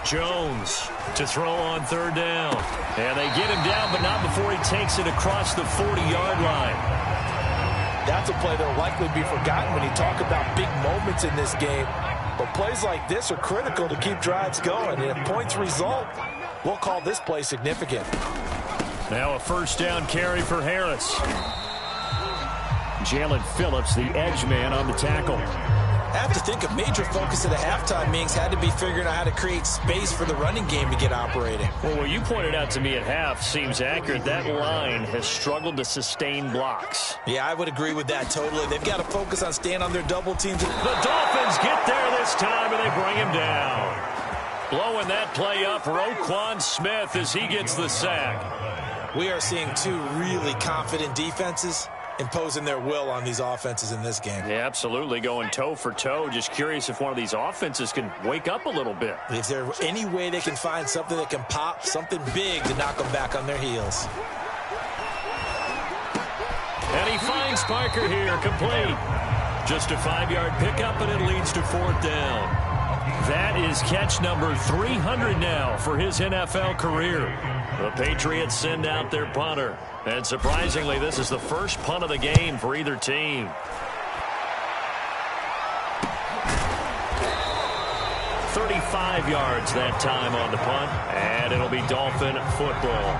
Jones to throw on third down. And they get him down, but not before he takes it across the 40-yard line. That's a play that will likely be forgotten when you talk about big moments in this game. But plays like this are critical to keep drives going. And if points result, we'll call this play significant. Now a first down carry for Harris. Jalen Phillips, the edge man, on the tackle. I have to think a major focus of the halftime meetings had to be figuring out how to create space for the running game to get operating. Well, what you pointed out to me at half seems accurate. That line has struggled to sustain blocks. Yeah, I would agree with that totally. They've got to focus on staying on their double teams. The Dolphins get there this time, and they bring him down. Blowing that play up, Roquan Smith as he gets the sack. We are seeing two really confident defenses imposing their will on these offenses in this game. Yeah, absolutely, going toe for toe. Just curious if one of these offenses can wake up a little bit. Is there any way they can find something that can pop, something big to knock them back on their heels? And he finds Parker here, complete. Just a 5-yard pickup, and it leads to fourth down. That is catch number 300 now for his NFL career. The Patriots send out their punter. And surprisingly, this is the first punt of the game for either team. "35 yards that time on the punt, and it'll be Dolphin football.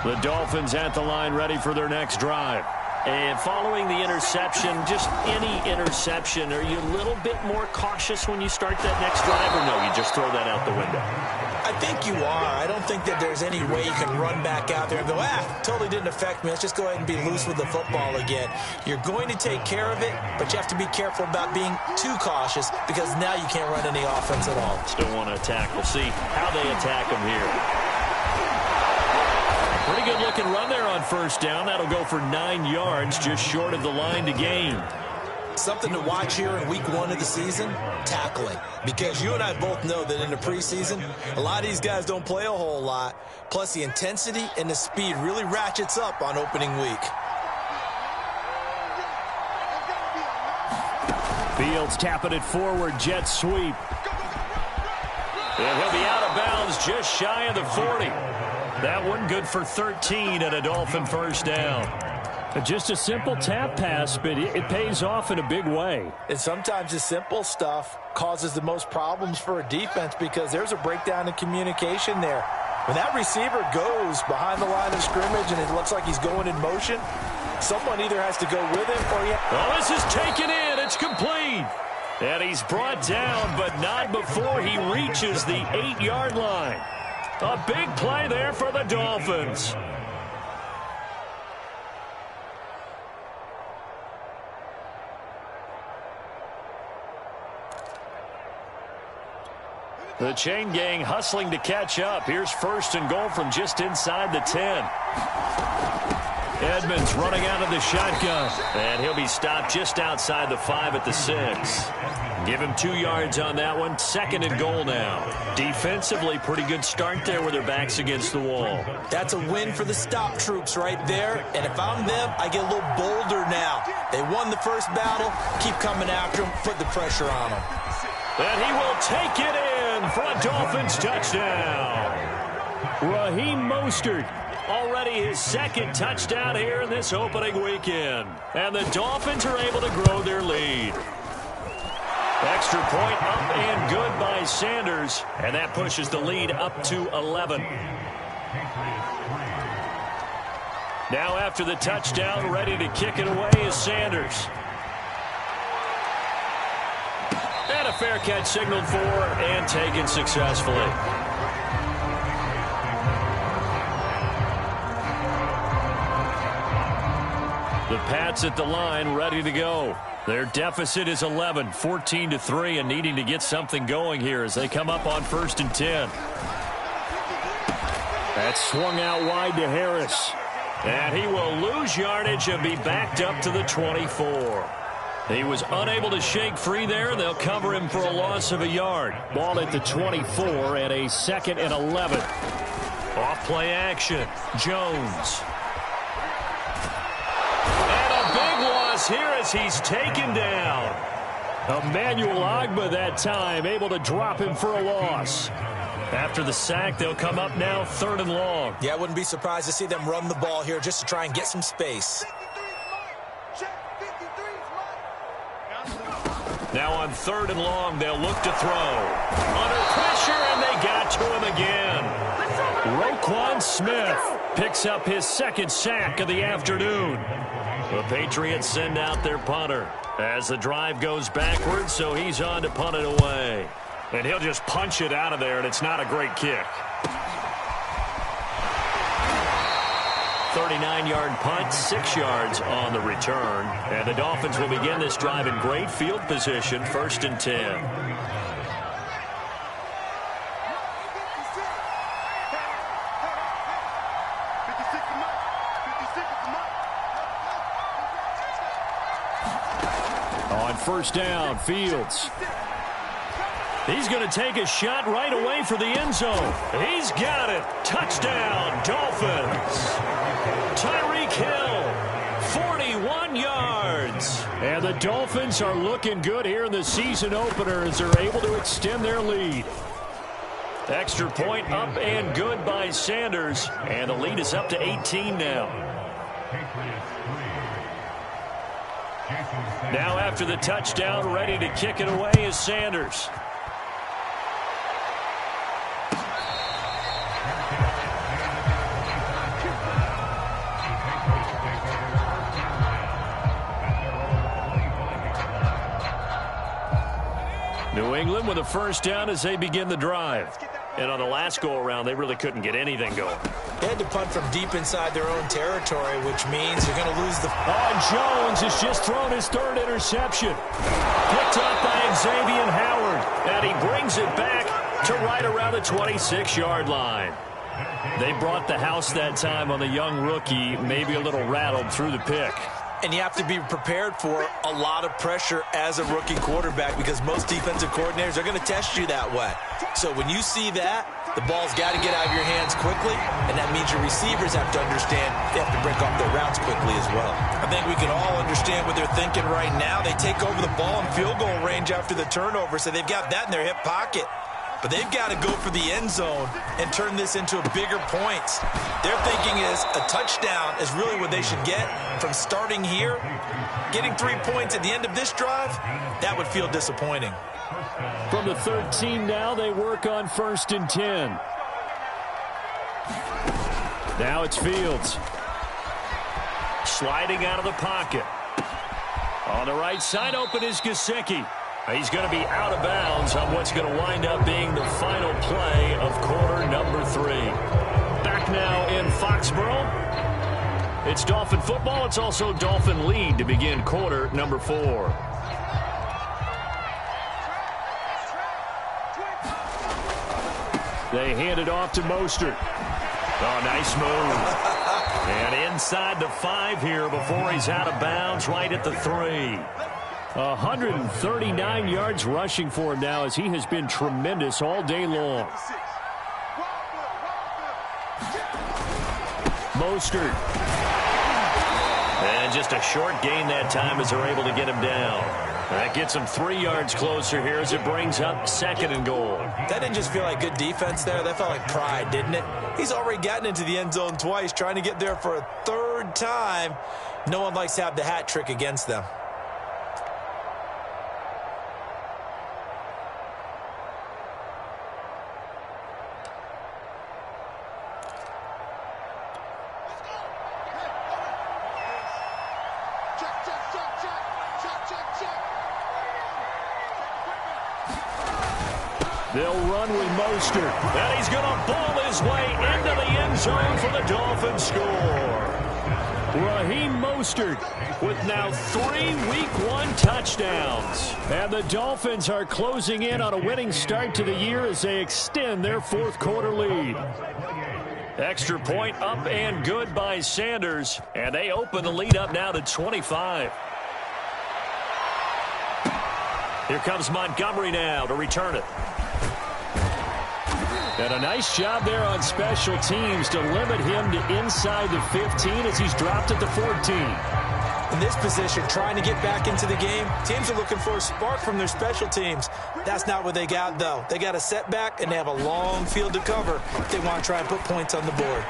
The Dolphins at the line, ready for their next drive. And following the interception, just any interception, are you a little bit more cautious when you start that next drive, or no, you just throw that out the window? I think you are. I don't think that there's any way you can run back out there and go, totally didn't affect me. Let's just go ahead and be loose with the football again. You're going to take care of it, but you have to be careful about being too cautious because now you can't run any offense at all. Still want to attack. We'll see how they attack them here. Pretty good looking run there on first down. That'll go for 9 yards, just short of the line to gain. Something to watch here in week 1 of the season, tackling. Because you and I both know that in the preseason, a lot of these guys don't play a whole lot. Plus the intensity and the speed really ratchets up on opening week. Fields tapping it forward, jet sweep. And he'll be out of bounds just shy of the 40. That one good for 13 and a Dolphin first down. Just a simple tap pass, but it pays off in a big way. And sometimes the simple stuff causes the most problems for a defense because there's a breakdown in communication there. When that receiver goes behind the line of scrimmage and it looks like he's going in motion, someone either has to go with him or Oh, this is taken in. It's complete. And he's brought down, but not before he reaches the 8-yard line. A big play there for the Dolphins. The chain gang hustling to catch up. Here's first and goal from just inside the 10. Edmonds running out of the shotgun. And he'll be stopped just outside the 5 at the 6. Give him 2 yards on that one. Second and goal now. Defensively, pretty good start there with their backs against the wall. That's a win for the stop troops right there. And if I'm them, I get a little bolder now. They won the first battle. Keep coming after them. Put the pressure on them. And he will take it in for a Dolphins touchdown. Raheem Mostert. Already his second touchdown here in this opening weekend. And the Dolphins are able to grow their lead. Extra point up and good by Sanders. And that pushes the lead up to 11. Now after the touchdown, ready to kick it away is Sanders. And a fair catch signaled for and taken successfully. The Pats at the line, ready to go. Their deficit is 11, 14-3, and needing to get something going here as they come up on first and 10. That's swung out wide to Harris. And he will lose yardage and be backed up to the 24. He was unable to shake free there. They'll cover him for a loss of a yard. Ball at the 24 and a 2nd and 11. Off play action. Jones. And a big loss here as he's taken down. Emmanuel Ogbah that time able to drop him for a loss. After the sack, they'll come up now 3rd and long. Yeah, I wouldn't be surprised to see them run the ball here just to try and get some space. Now on 3rd and long, they'll look to throw. Under pressure, and they got to him again. Roquan Smith picks up his 2nd sack of the afternoon. The Patriots send out their punter as the drive goes backwards, so he's on to punt it away. And he'll just punch it out of there, and it's not a great kick. 39-yard punt, 6 yards on the return. And the Dolphins will begin this drive in great field position, 1st and 10. On 1st down, Fields. He's going to take a shot right away for the end zone. He's got it. Touchdown, Dolphins. Tyreek Hill, 41 yards. And the Dolphins are looking good here in the season opener as they're able to extend their lead. Extra point up and good by Sanders. And the lead is up to 18 now. Now after the touchdown, ready to kick it away is Sanders. New England with a 1st down as they begin the drive. And on the last go-around, they really couldn't get anything going. They had to punt from deep inside their own territory, which means you're going to lose the... Jones has just thrown his 3rd interception. Picked up by Xavier Howard. And he brings it back to right around the 26-yard line. They brought the house that time on the young rookie, maybe a little rattled through the pick. And you have to be prepared for a lot of pressure as a rookie quarterback because most defensive coordinators are going to test you that way. So when you see that, the ball's got to get out of your hands quickly, and that means your receivers have to understand they have to break off their routes quickly as well. I think we can all understand what they're thinking right now. They take over the ball in field goal range after the turnover, so they've got that in their hip pocket. But they've got to go for the end zone and turn this into bigger points. Their thinking is a touchdown is really what they should get from starting here. Getting 3 points at the end of this drive, that would feel disappointing. From the 13 now, they work on 1st and 10. Now it's Fields. Sliding out of the pocket. On the right side, open is Gesicki. He's going to be out of bounds on what's going to wind up being the final play of quarter number 3. Back now in Foxborough. It's Dolphin football. It's also Dolphin lead to begin quarter number 4. They hand it off to Mostert. Oh, nice move. And inside the 5 here before he's out of bounds right at the 3. 139 yards rushing for him now as he has been tremendous all day long. Mostert. And just a short gain that time as they're able to get him down. That gets him 3 yards closer here as it brings up 2nd and goal. That didn't just feel like good defense there. That felt like pride, didn't it? He's already gotten into the end zone twice, trying to get there for a 3rd time. No one likes to have the hat trick against them. They'll run with Mostert. And he's going to ball his way into the end zone for the Dolphins score. Raheem Mostert with now 3 Week 1 touchdowns. And the Dolphins are closing in on a winning start to the year as they extend their 4th quarter lead. Extra point up and good by Sanders. And they open the lead up now to 25. Here comes Montgomery now to return it. And a nice job there on special teams to limit him to inside the 15 as he's dropped at the 14. In this position, trying to get back into the game, teams are looking for a spark from their special teams. That's not what they got, though. They got a setback, and they have a long field to cover if they want to try and put points on the board.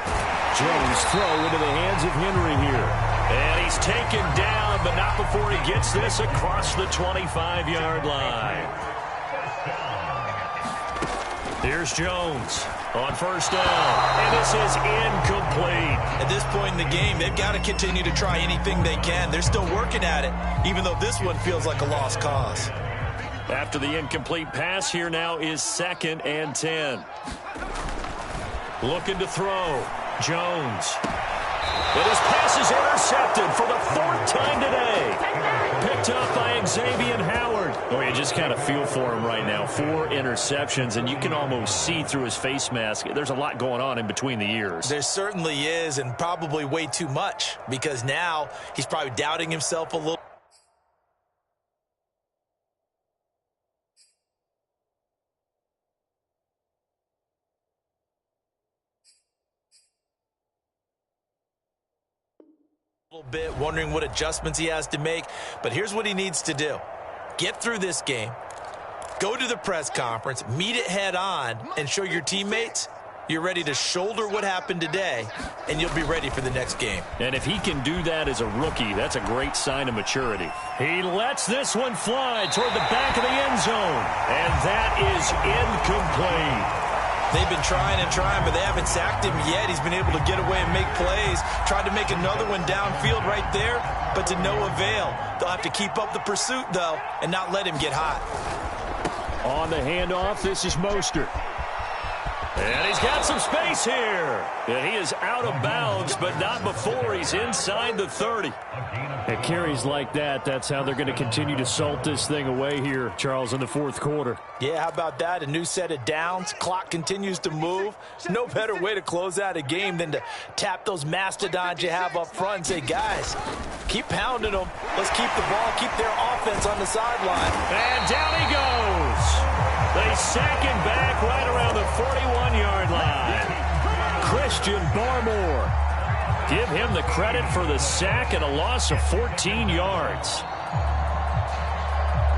Jones throw into the hands of Henry here. And he's taken down, but not before he gets this across the 25-yard line. Here's Jones on first down, and this is incomplete. At this point in the game, they've got to continue to try anything they can. They're still working at it, even though this one feels like a lost cause. After the incomplete pass, here now is 2nd and 10. Looking to throw. Jones. And his pass is intercepted for the 4th time today. Picked up by Xavier Howard. Oh, you just kind of feel for him right now. 4 interceptions, and you can almost see through his face mask. There's a lot going on in between the ears. There certainly is, and probably way too much, because now he's probably doubting himself a little. Bit, wondering what adjustments he has to make, but here's what he needs to do. Get through this game, go to the press conference, meet it head on, and show your teammates you're ready to shoulder what happened today, and you'll be ready for the next game. And if he can do that as a rookie, that's a great sign of maturity. He lets this one fly toward the back of the end zone, and that is incomplete. They've been trying and trying, but they haven't sacked him yet. He's been able to get away and make plays. Tried to make another one downfield right there, but to no avail. They'll have to keep up the pursuit, though, and not let him get hot. On the handoff, this is Mostert. And he's got some space here. And he is out of bounds, but not before he's inside the 30. At carries like that, that's how they're going to continue to salt this thing away here, Charles, in the 4th quarter. Yeah, how about that? A new set of downs. Clock continues to move. No better way to close out a game than to tap those mastodons you have up front and say, guys, keep pounding them. Let's keep the ball, keep their offense on the sideline. And down he goes. They sack him back right around the 41-yard line. Christian Barmore. Give him the credit for the sack and a loss of 14 yards.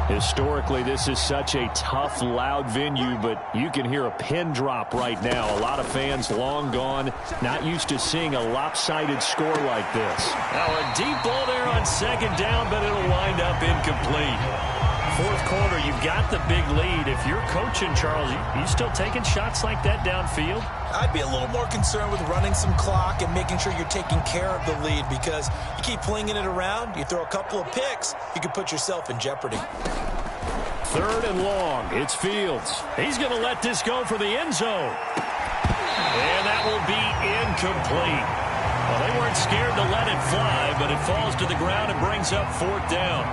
Historically, this is such a tough, loud venue, but you can hear a pin drop right now. A lot of fans long gone, not used to seeing a lopsided score like this. Now a deep ball there on 2nd down, but it'll wind up incomplete. 4th quarter, you've got the big lead. If you're coaching, Charles, you still taking shots like that downfield? I'd be a little more concerned with running some clock and making sure you're taking care of the lead, because you keep flinging it around, you throw a couple of picks, you can put yourself in jeopardy. 3rd and long. It's Fields. He's going to let this go for the end zone. And that will be incomplete. Well, they weren't scared to let it fly, but it falls to the ground and brings up 4th down.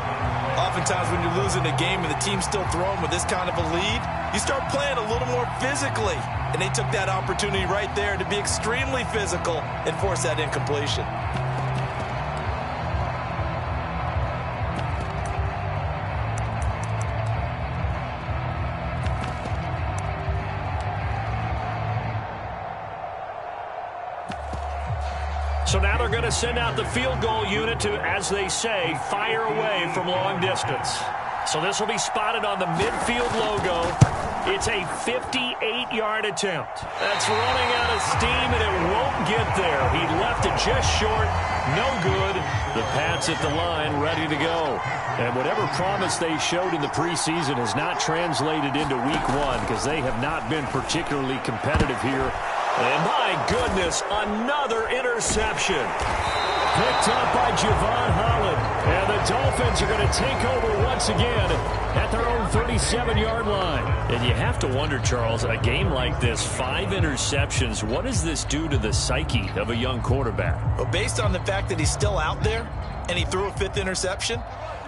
Oftentimes when you're losing a game and the team's still throwing with this kind of a lead, you start playing a little more physically. And they took that opportunity right there to be extremely physical and force that incompletion. So now they're going to send out the field goal unit to, as they say, fire away from long distance. So this will be spotted on the midfield logo. It's a 58-yard attempt. That's running out of steam, and it won't get there. He left it just short. No good. The Pats at the line, ready to go. And whatever promise they showed in the preseason has not translated into week 1, because they have not been particularly competitive here. And my goodness, another interception. Picked up by Javon Holland. And the Dolphins are going to take over once again at their own 37-yard line. And you have to wonder, Charles, a game like this, 5 interceptions, what does this do to the psyche of a young quarterback? Well, based on the fact that he's still out there and he threw a 5th interception,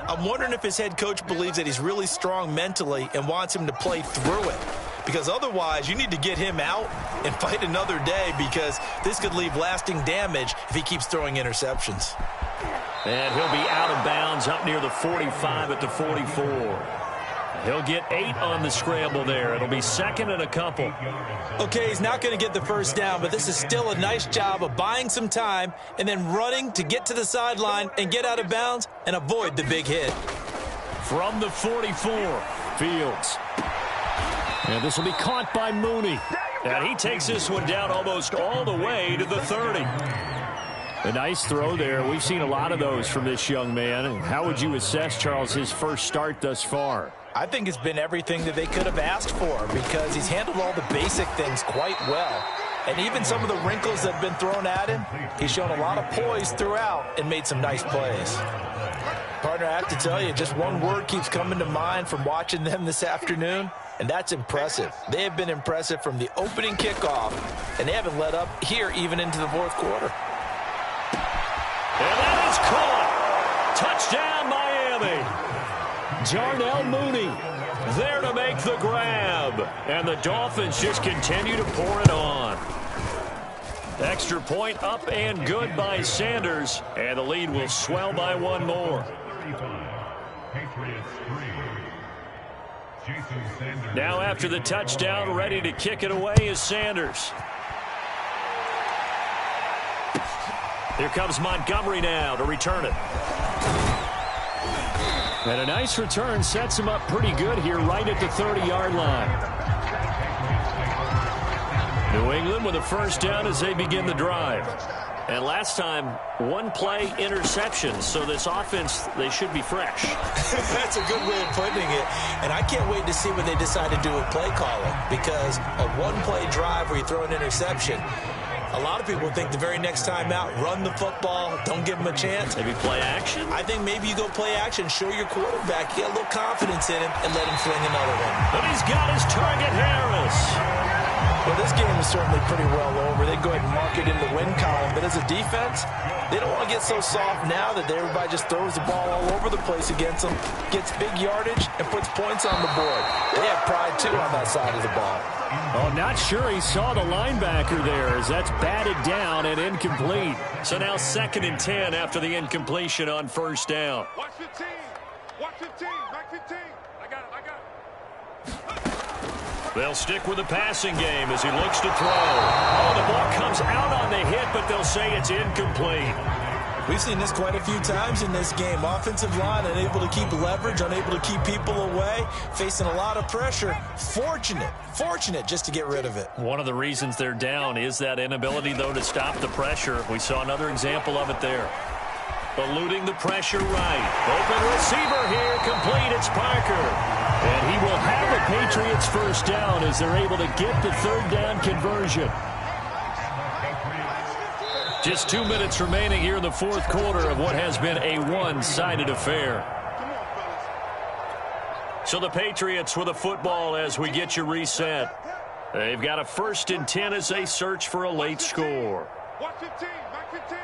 I'm wondering if his head coach believes that he's really strong mentally and wants him to play through it. Because otherwise, you need to get him out and fight another day, because this could leave lasting damage if he keeps throwing interceptions. And he'll be out of bounds up near the 45 at the 44. He'll get 8 on the scramble there. It'll be second and a couple. Okay, he's not going to get the first down, but this is still a nice job of buying some time and then running to get to the sideline and get out of bounds and avoid the big hit. From the 44, Fields. And this will be caught by Mooney. And he takes this one down almost all the way to the 30. A nice throw there. We've seen a lot of those from this young man. How would you assess, Charles, his first start thus far? I think it's been everything that they could have asked for because he's handled all the basic things quite well. And even some of the wrinkles that have been thrown at him, he's shown a lot of poise throughout and made some nice plays. Partner, I have to tell you, just one word keeps coming to mind from watching them this afternoon, and that's impressive. They have been impressive from the opening kickoff, and they haven't let up here even into the fourth quarter. And that is caught. Touchdown, Miami. Darnell Mooney there to make the grab. And the Dolphins just continue to pour it on. Extra point up and good by Sanders. And the lead will swell by one more. Now after the touchdown, ready to kick it away is Sanders. Here comes Montgomery now to return it. And a nice return sets him up pretty good here right at the 30-yard line. New England with a first down as they begin the drive. And last time, one play interception. So this offense, they should be fresh. That's a good way of putting it. And I can't wait to see what they decide to do with play calling. Because a one-play drive where you throw an interception, a lot of people think the very next time out, run the football, don't give him a chance. Maybe play action? I think maybe you go play action, show your quarterback, get a little confidence in him, and let him fling another one. But he's got his target, Harris. Well, this game is certainly pretty well over. They go ahead and mark it in the win column. But as a defense, they don't want to get so soft now that everybody just throws the ball all over the place against them, gets big yardage, and puts points on the board. They have pride, too, on that side of the ball. Oh, not sure he saw the linebacker there as that's batted down and incomplete. So now 2nd and 10 after the incompletion on first down. Watch 15. Watch 15. Back 15. I got it. They'll stick with the passing game as he looks to throw. Oh, the ball comes out on the hit, but they'll say it's incomplete. We've seen this quite a few times in this game. Offensive line unable to keep leverage, unable to keep people away, facing a lot of pressure. Fortunate just to get rid of it. One of the reasons they're down is that inability, though, to stop the pressure. We saw another example of it there. Eluding the pressure right. Open receiver here, complete. It's Parker. And he will have a Patriots first down as they're able to get the third down conversion. Just 2 minutes remaining here in the fourth quarter of what has been a one-sided affair. So the Patriots with a football as we get you reset. They've got a 1st and 10 as they search for a late score. Watch 15. Back 15.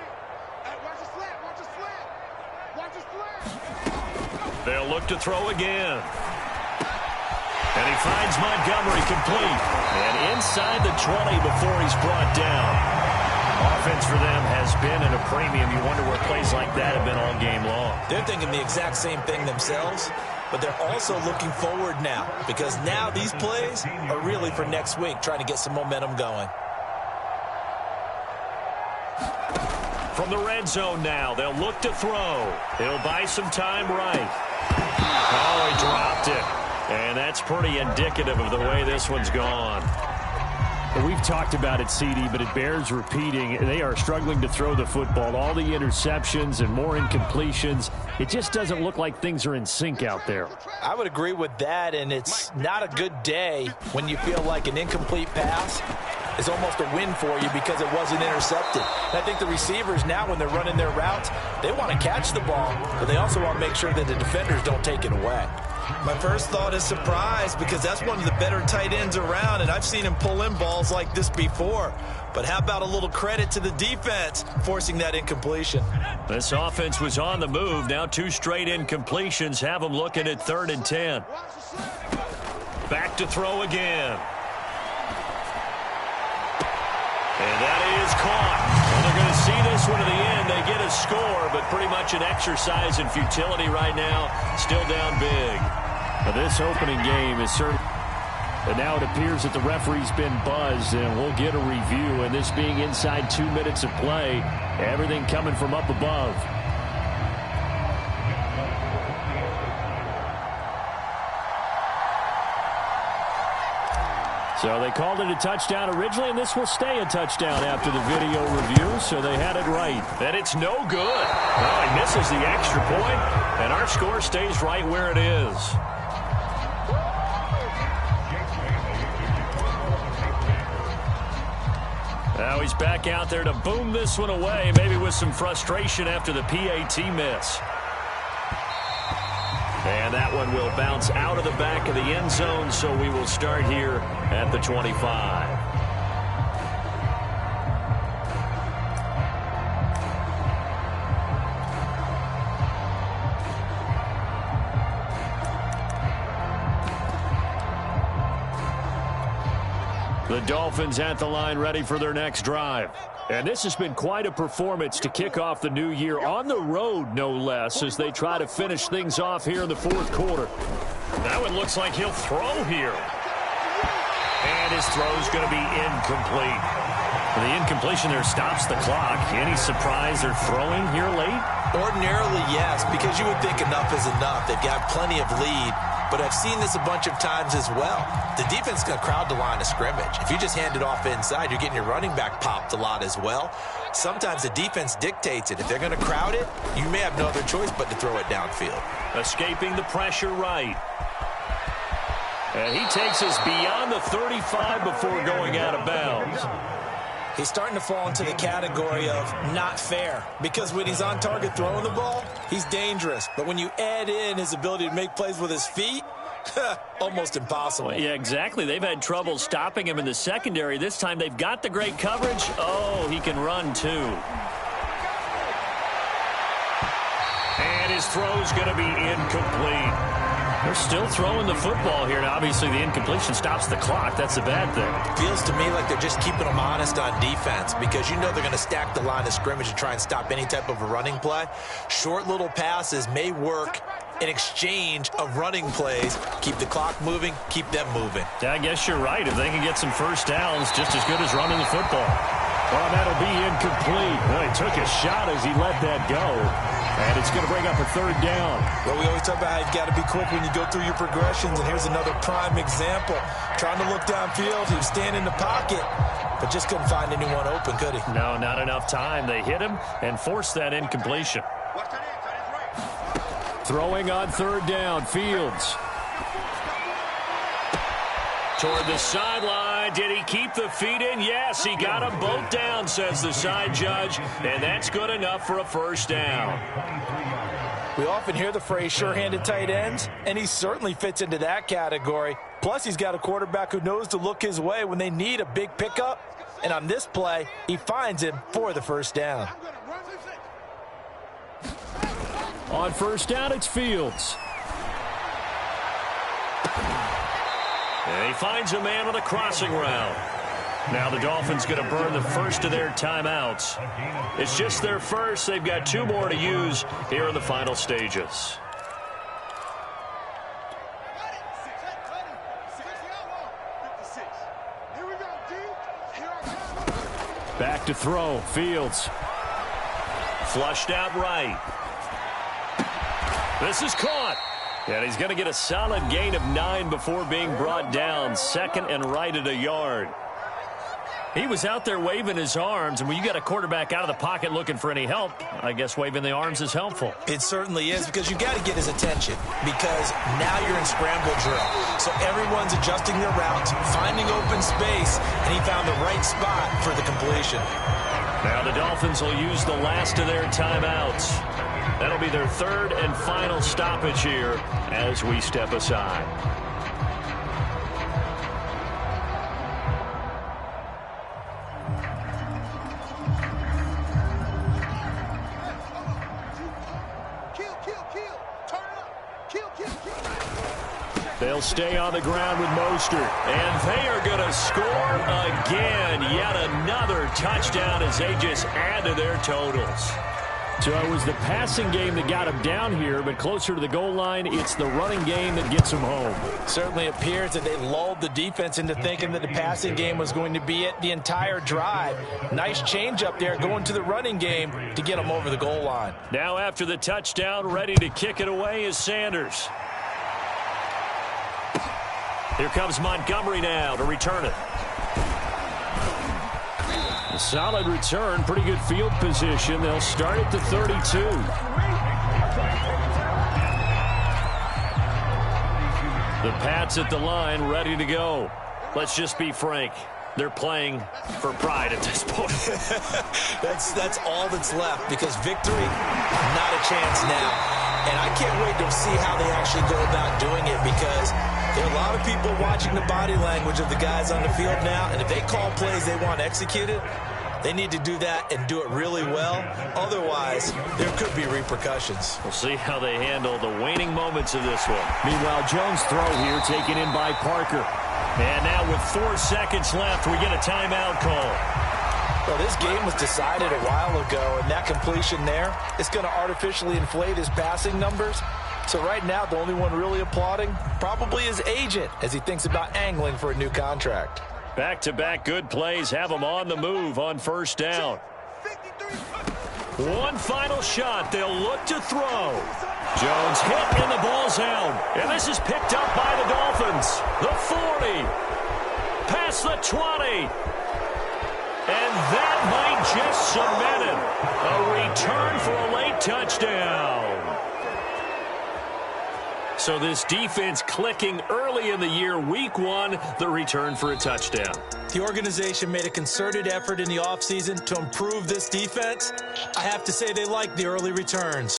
Watch the slant. Watch the slant. Watch the slant. They'll look to throw again. And he finds Montgomery complete. And inside the 20 before he's brought down. Offense for them has been at a premium. You wonder where plays like that have been all game long. They're thinking the exact same thing themselves, but they're also looking forward now because now these plays are really for next week, trying to get some momentum going. From the red zone now, they'll look to throw. He'll buy some time right. Oh, he dropped it. And that's pretty indicative of the way this one's gone. We've talked about it, CD, but it bears repeating. They are struggling to throw the football. All the interceptions and more incompletions. It just doesn't look like things are in sync out there. I would agree with that, and it's not a good day when you feel like an incomplete pass is almost a win for you because it wasn't intercepted. And I think the receivers now, when they're running their routes, they want to catch the ball, but they also want to make sure that the defenders don't take it away. My first thought is surprise because that's one of the better tight ends around, and I've seen him pull in balls like this before. But how about a little credit to the defense forcing that incompletion? This offense was on the move. Now 2 straight incompletions have them looking at 3rd and 10. Back to throw again. And that is caught. Well, they're going to see this one to the end. They get a score, but pretty much an exercise in futility right now. Still down big. This opening game is certainly... And now it appears that the referee's been buzzed, and we'll get a review. And this being inside 2 minutes of play, everything coming from up above. So they called it a touchdown originally, and this will stay a touchdown after the video review, so they had it right. And it's no good. Well, he misses the extra point, and our score stays right where it is. Now he's back out there to boom this one away, maybe with some frustration after the PAT miss. And that one will bounce out of the back of the end zone, so we will start here at the 25. The Dolphins at the line ready for their next drive. And this has been quite a performance to kick off the new year on the road, no less, as they try to finish things off here in the fourth quarter. That one looks like he'll throw here. And his throw is going to be incomplete. The incompletion there stops the clock. Any surprise they're throwing here late? Ordinarily, yes, because you would think enough is enough. They've got plenty of lead. But I've seen this a bunch of times as well. The defense is going to crowd the line of scrimmage. If you just hand it off inside, you're getting your running back popped a lot as well. Sometimes the defense dictates it. If they're going to crowd it, you may have no other choice but to throw it downfield. Escaping the pressure right. And he takes us beyond the 35 before going out of bounds. He's starting to fall into the category of not fair, because when he's on target throwing the ball, he's dangerous. But when you add in his ability to make plays with his feet, almost impossible. Yeah, exactly. They've had trouble stopping him in the secondary. This time they've got the great coverage. Oh, he can run too. And his throw's going to be incomplete. They're still throwing the football here. Now, obviously, the incompletion stops the clock. That's a bad thing. Feels to me like they're just keeping them honest on defense, because you know they're going to stack the line of scrimmage and try and stop any type of a running play. Short little passes may work in exchange of running plays. Keep the clock moving, keep them moving. Yeah, I guess you're right. If they can get some first downs, just as good as running the football. Well, that'll be incomplete. Well, he took a shot as he let that go. And it's going to bring up a third down. Well, we always talk about how you've got to be quick when you go through your progressions, and here's another prime example. Trying to look downfield, he was standing in the pocket, but just couldn't find anyone open, could he? No, not enough time. They hit him and forced that incompletion. Throwing on third down, Fields. Toward the sideline. Did he keep the feet in? Yes, he got them both down, says the side judge, and that's good enough for a first down. We often hear the phrase sure-handed tight ends, and he certainly fits into that category. Plus, he's got a quarterback who knows to look his way when they need a big pickup. And on this play, he finds him for the first down. On first down, it's Fields. And he finds a man on a crossing route. Now the Dolphins going to burn the first of their timeouts. It's just their first. They've got two more to use here in the final stages. Back to throw. Fields. Flushed out right. This is caught. And he's going to get a solid gain of 9 before being brought down. Second and right at a yard. He was out there waving his arms, and when you got a quarterback out of the pocket looking for any help, I guess waving the arms is helpful. It certainly is, because you got to get his attention, because now you're in scramble drill. So everyone's adjusting their routes, finding open space, and he found the right spot for the completion. Now the Dolphins will use the last of their timeouts. That'll be their third and final stoppage here as we step aside. They'll stay on the ground with Mostert, and they are going to score again. Yet another touchdown as they just add to their totals. So it was the passing game that got him down here, but closer to the goal line, it's the running game that gets him home. Certainly appears that they lulled the defense into thinking that the passing game was going to be it the entire drive. Nice change up there going to the running game to get him over the goal line. Now after the touchdown, ready to kick it away is Sanders. Here comes Montgomery now to return it. A solid return, pretty good field position. They'll start at the 32. The Pats at the line, ready to go. Let's just be frank. They're playing for pride at this point. That's all that's left, because victory, not a chance now. And I can't wait to see how they actually go about doing it, because there are a lot of people watching the body language of the guys on the field now, and if they call plays they want executed, they need to do that and do it really well. Otherwise, there could be repercussions. We'll see how they handle the waning moments of this one. Meanwhile, Jones' throw here taken in by Parker. And now with 4 seconds left, we get a timeout call. Well, this game was decided a while ago, and that completion there is going to artificially inflate his passing numbers. So right now, the only one really applauding probably his agent as he thinks about angling for a new contract. Back-to-back good plays have him on the move on first down. One final shot. They'll look to throw. Jones hit and the ball's out. And this is picked up by the Dolphins. The 40. Past the 20. And that might just cement it. A return for a late touchdown. So this defense clicking early in the year, week 1, the return for a touchdown. The organization made a concerted effort in the offseason to improve this defense. I have to say they like the early returns.